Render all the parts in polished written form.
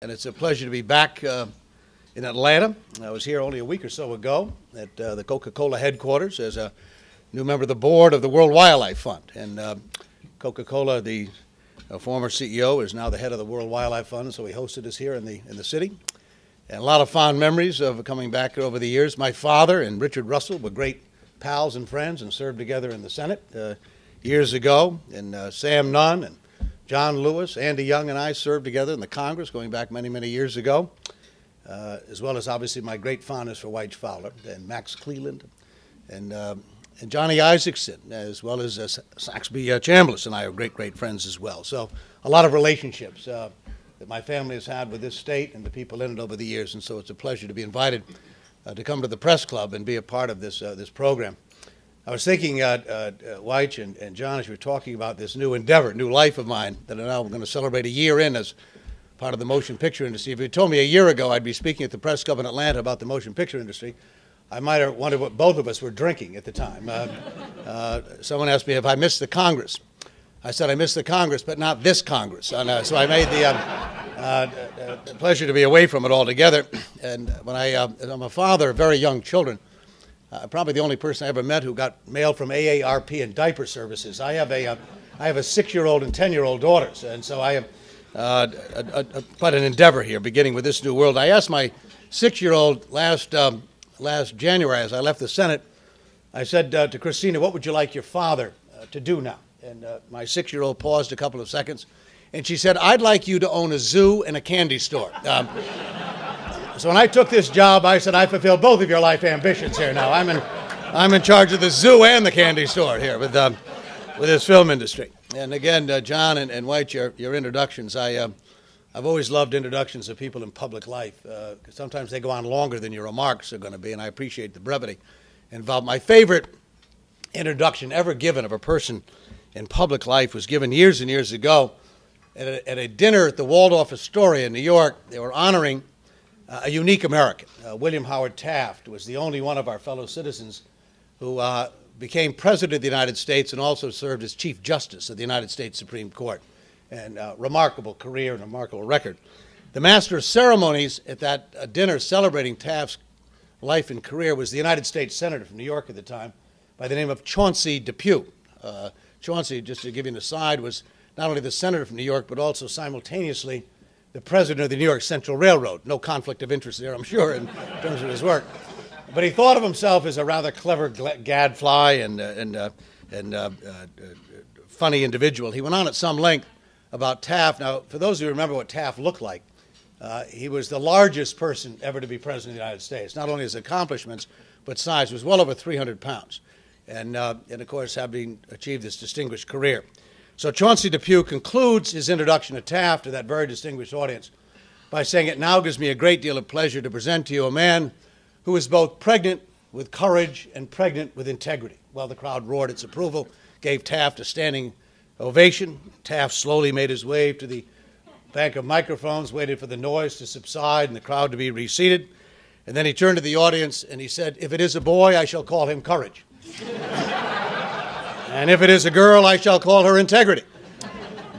And it's a pleasure to be back in Atlanta. I was here only a week or so ago at the Coca-Cola headquarters as a new member of the board of the World Wildlife Fund. And Coca-Cola, the former CEO, is now the head of the World Wildlife Fund, so he hosted us here in the city. And a lot of fond memories of coming back over the years. My father and Richard Russell were great pals and friends and served together in the Senate years ago. And Sam Nunn and John Lewis, Andy Young, and I served together in the Congress going back many, many years ago, as well as obviously my great fondness for Wyche Fowler and Max Cleland and Johnny Isaacson, as well as Saxby Chambliss and I are great, great friends as well. So a lot of relationships that my family has had with this state and the people in it over the years, and so it's a pleasure to be invited to come to the Press Club and be a part of this program. I was thinking, Wyche and John, as you were talking about this new endeavor, new life of mine that I'm now going to celebrate a year in as part of the motion picture industry. If you told me a year ago I'd be speaking at the Press Club in Atlanta about the motion picture industry, I might have wondered what both of us were drinking at the time. Someone asked me if I missed the Congress. I said I missed the Congress, but not this Congress. And, so I made the pleasure to be away from it altogether. And when I'm a father of very young children, probably the only person I ever met who got mail from AARP and diaper services. I have a 6-year-old and 10-year-old daughters, and so I have quite an endeavor here, beginning with this new world. I asked my 6-year-old last January, as I left the Senate, I said to Christina, "What would you like your father to do now?" And my 6-year-old paused a couple of seconds, and she said, "I'd like you to own a zoo and a candy store." So when I took this job, I said, I fulfill both of your life ambitions here now. I'm in charge of the zoo and the candy store here with this film industry. And again, John and Wyche, your introductions, I've always loved introductions of people in public life. Sometimes they go on longer than your remarks are going to be, and I appreciate the brevity involved. My favorite introduction ever given of a person in public life was given years and years ago at a dinner at the Waldorf Astoria in New York. They were honoring a unique American. William Howard Taft was the only one of our fellow citizens who became President of the United States and also served as Chief Justice of the United States Supreme Court. And remarkable career and a remarkable record. The master of ceremonies at that dinner celebrating Taft's life and career was the United States Senator from New York at the time by the name of Chauncey Depew. Chauncey, just to give you an aside, was not only the senator from New York, but also simultaneously the president of the New York Central Railroad. No conflict of interest there, I'm sure, in terms of his work. But he thought of himself as a rather clever gadfly and funny individual. He went on at some length about Taft. Now, for those who remember what Taft looked like, he was the largest person ever to be president of the United States. Not only his accomplishments, but size. He was well over 300 pounds. And of course, having achieved this distinguished career. So Chauncey Depew concludes his introduction to Taft to that very distinguished audience by saying, "It now gives me a great deal of pleasure to present to you a man who is both pregnant with courage and pregnant with integrity." Well, the crowd roared its approval, gave Taft a standing ovation. Taft slowly made his way to the bank of microphones, waited for the noise to subside and the crowd to be reseated. And then he turned to the audience and he said, "If it is a boy, I shall call him courage. And if it is a girl, I shall call her integrity.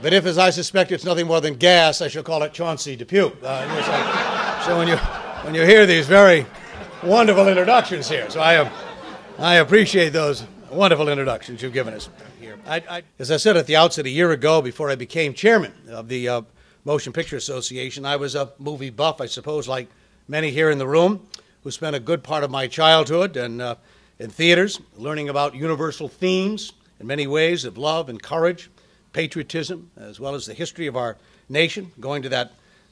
But if, as I suspect, it's nothing more than gas, I shall call it Chauncey Depew." So when you hear these very wonderful introductions here, so I appreciate those wonderful introductions you've given us here. As I said at the outset a year ago, before I became chairman of the Motion Picture Association, I was a movie buff, I suppose, like many here in the room, who spent a good part of my childhood and in theaters, learning about universal themes in many ways of love and courage, patriotism, as well as the history of our nation, going to that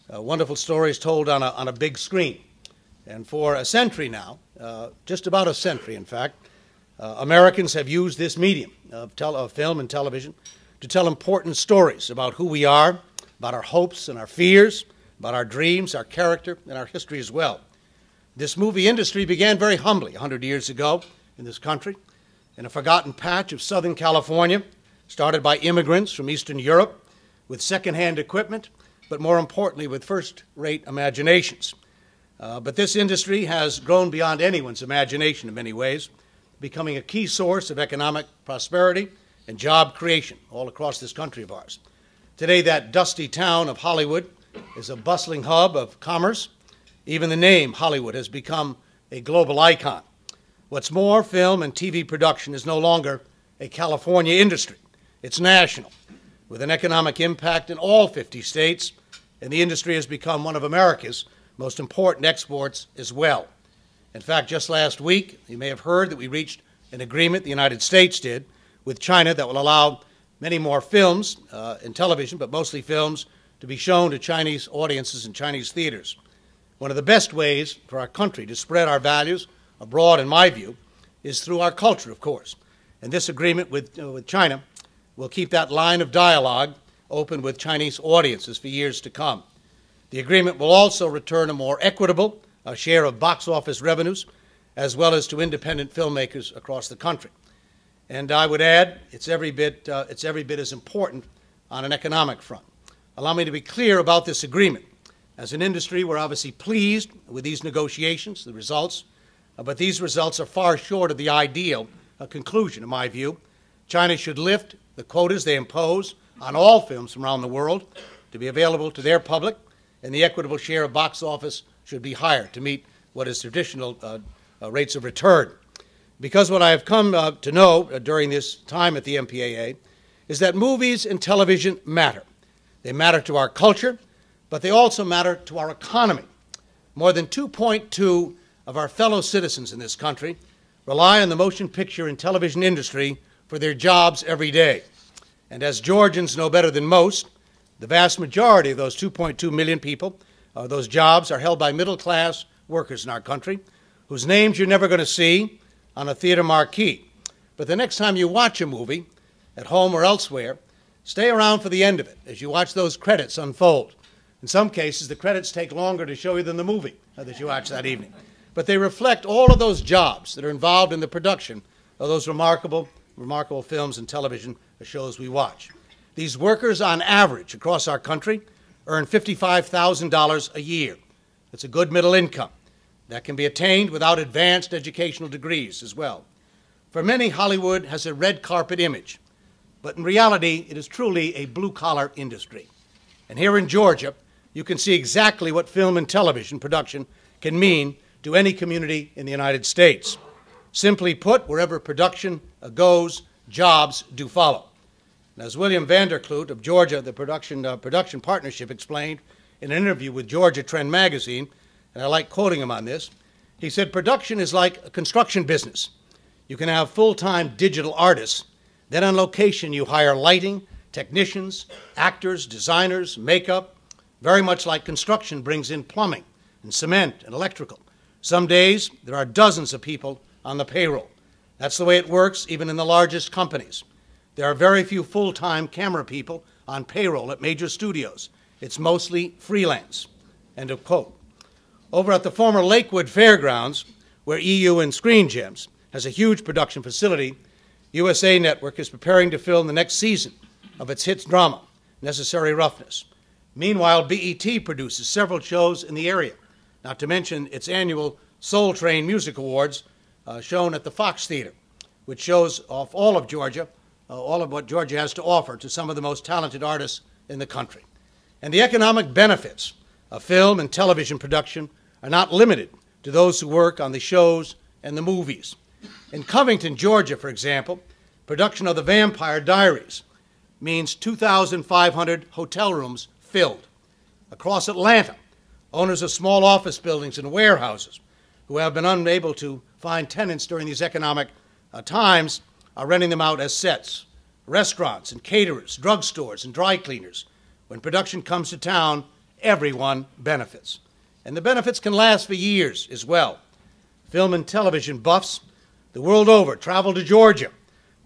wonderful stories told on a big screen. And for a century now, just about a century in fact, Americans have used this medium of film and television to tell important stories about who we are, about our hopes and our fears, about our dreams, our character, and our history as well. This movie industry began very humbly 100 years ago in this country, in a forgotten patch of Southern California, started by immigrants from Eastern Europe with second-hand equipment, but more importantly, with first-rate imaginations. But this industry has grown beyond anyone's imagination in many ways, becoming a key source of economic prosperity and job creation all across this country of ours. Today, that dusty town of Hollywood is a bustling hub of commerce. Even the name Hollywood has become a global icon. What's more, film and TV production is no longer a California industry. It's national, with an economic impact in all 50 states, and the industry has become one of America's most important exports as well. In fact, just last week, you may have heard that we reached an agreement, the United States did, with China that will allow many more films and television, but mostly films, to be shown to Chinese audiences in Chinese theaters. One of the best ways for our country to spread our values abroad, in my view, is through our culture, of course. And this agreement with China will keep that line of dialogue open with Chinese audiences for years to come. The agreement will also return a more equitable share of box office revenues, as well as to independent filmmakers across the country. And I would add, it's every bit as important on an economic front. Allow me to be clear about this agreement. As an industry, we're obviously pleased with these negotiations, the results, but these results are far short of the ideal conclusion, in my view. China should lift the quotas they impose on all films from around the world to be available to their public, and the equitable share of box office should be higher to meet what is traditional rates of return. Because what I have come to know during this time at the MPAA is that movies and television matter. They matter to our culture, but they also matter to our economy. More than 2.2 of our fellow citizens in this country rely on the motion picture and television industry for their jobs every day. And as Georgians know better than most, the vast majority of those 2.2 million people, those jobs are held by middle-class workers in our country, whose names you're never going to see on a theater marquee. But the next time you watch a movie, at home or elsewhere, stay around for the end of it as you watch those credits unfold. In some cases, the credits take longer to show you than the movie that you watch that evening. But they reflect all of those jobs that are involved in the production of those remarkable films and television shows we watch. These workers, on average, across our country, earn $55,000 a year. That's a good middle income that can be attained without advanced educational degrees as well. For many, Hollywood has a red carpet image, but in reality, it is truly a blue-collar industry. And here in Georgia, you can see exactly what film and television production can mean to any community in the United States. Simply put, wherever production goes, jobs do follow. And as William Vanderkloot of Georgia, the production partnership, explained in an interview with Georgia Trend magazine, and I like quoting him on this, he said, production is like a construction business. You can have full-time digital artists. Then on location, you hire lighting, technicians, actors, designers, makeup. Very much like construction brings in plumbing and cement and electrical. Some days, there are dozens of people on the payroll. That's the way it works even in the largest companies. There are very few full-time camera people on payroll at major studios. It's mostly freelance. End of quote. Over at the former Lakewood Fairgrounds, where EU and Screen Gems has a huge production facility, USA Network is preparing to film the next season of its hit drama, Necessary Roughness. Meanwhile, BET produces several shows in the area, not to mention its annual Soul Train Music Awards shown at the Fox Theater, which shows off all of Georgia, all of what Georgia has to offer to some of the most talented artists in the country. And the economic benefits of film and television production are not limited to those who work on the shows and the movies. In Covington, Georgia, for example, production of The Vampire Diaries means 2,500 hotel rooms filled. Across Atlanta, owners of small office buildings and warehouses who have been unable to find tenants during these economic times are renting them out as sets. Restaurants and caterers, drugstores and dry cleaners. When production comes to town, everyone benefits. And the benefits can last for years as well. Film and television buffs the world over travel to Georgia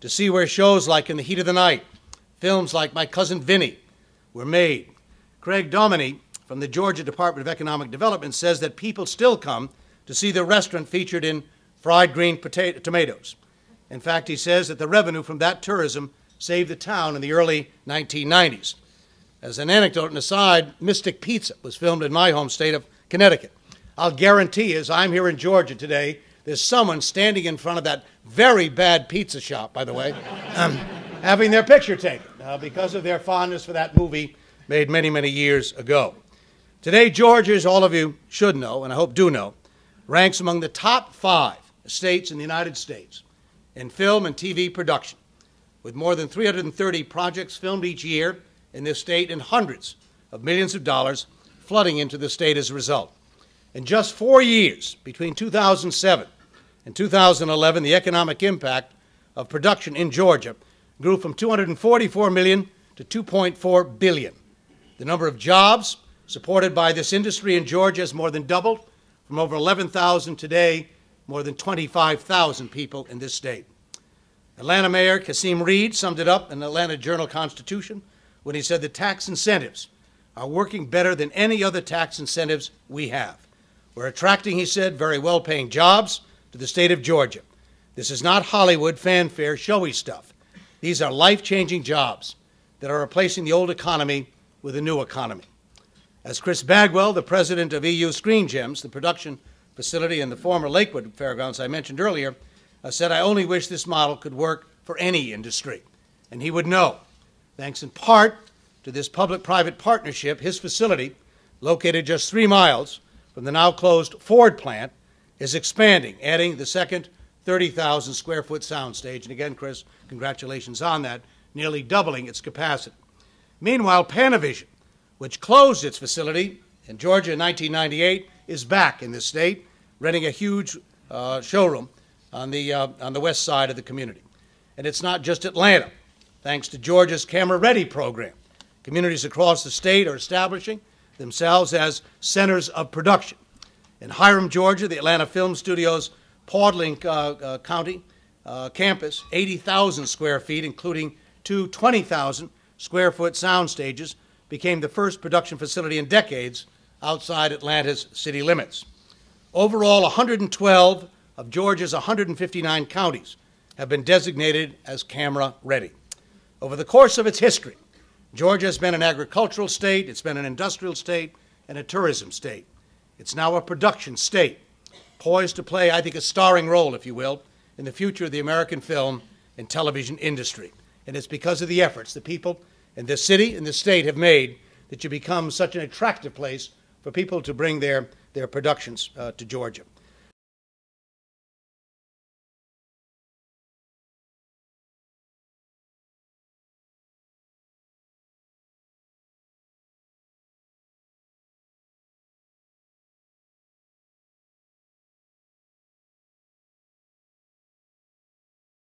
to see where shows like In the Heat of the Night, films like My Cousin Vinny were made. Craig Dominy from the Georgia Department of Economic Development says that people still come to see the restaurant featured in Fried Green Tomatoes. In fact, he says that the revenue from that tourism saved the town in the early 1990s. As an anecdote and aside, Mystic Pizza was filmed in my home state of Connecticut. I'll guarantee, as I'm here in Georgia today, there's someone standing in front of that very bad pizza shop, by the way, having their picture taken because of their fondness for that movie made many, many years ago. Today, Georgia, as all of you should know, and I hope do know, ranks among the top 5 states in the United States in film and TV production, with more than 330 projects filmed each year in this state and hundreds of millions of dollars flooding into the state as a result. In just 4 years, between 2007 and 2011, the economic impact of production in Georgia grew from $244 million to $2.4 billion. The number of jobs supported by this industry in Georgia has more than doubled, from over 11,000 today, more than 25,000 people in this state. Atlanta Mayor Kasim Reed summed it up in the Atlanta Journal-Constitution when he said the tax incentives are working better than any other tax incentives we have. We're attracting, he said, very well-paying jobs to the state of Georgia. This is not Hollywood fanfare, showy stuff. These are life-changing jobs that are replacing the old economy with a new economy. As Chris Bagwell, the president of EU Screen Gems, the production facility in the former Lakewood Fairgrounds I mentioned earlier, said, I only wish this model could work for any industry. And he would know, thanks in part to this public-private partnership, his facility, located just 3 miles from the now-closed Ford plant, is expanding, adding the second 30,000-square-foot soundstage. And again, Chris, congratulations on that, nearly doubling its capacity. Meanwhile, Panavision, which closed its facility in Georgia in 1998, is back in this state, renting a huge showroom on the west side of the community. And it's not just Atlanta. Thanks to Georgia's Camera Ready program, communities across the state are establishing themselves as centers of production. In Hiram, Georgia, the Atlanta Film Studios Paulding County campus, 80,000 square feet, including 2 20,000-square-foot sound stages, became the first production facility in decades outside Atlanta's city limits. Overall, 112 of Georgia's 159 counties have been designated as camera ready. Over the course of its history, Georgia has been an agricultural state, it's been an industrial state, and a tourism state. It's now a production state, poised to play, I think, a starring role, if you will, in the future of the American film and television industry. And it's because of the efforts the people in this city and this state have made that you become such an attractive place for people to bring their productions to Georgia.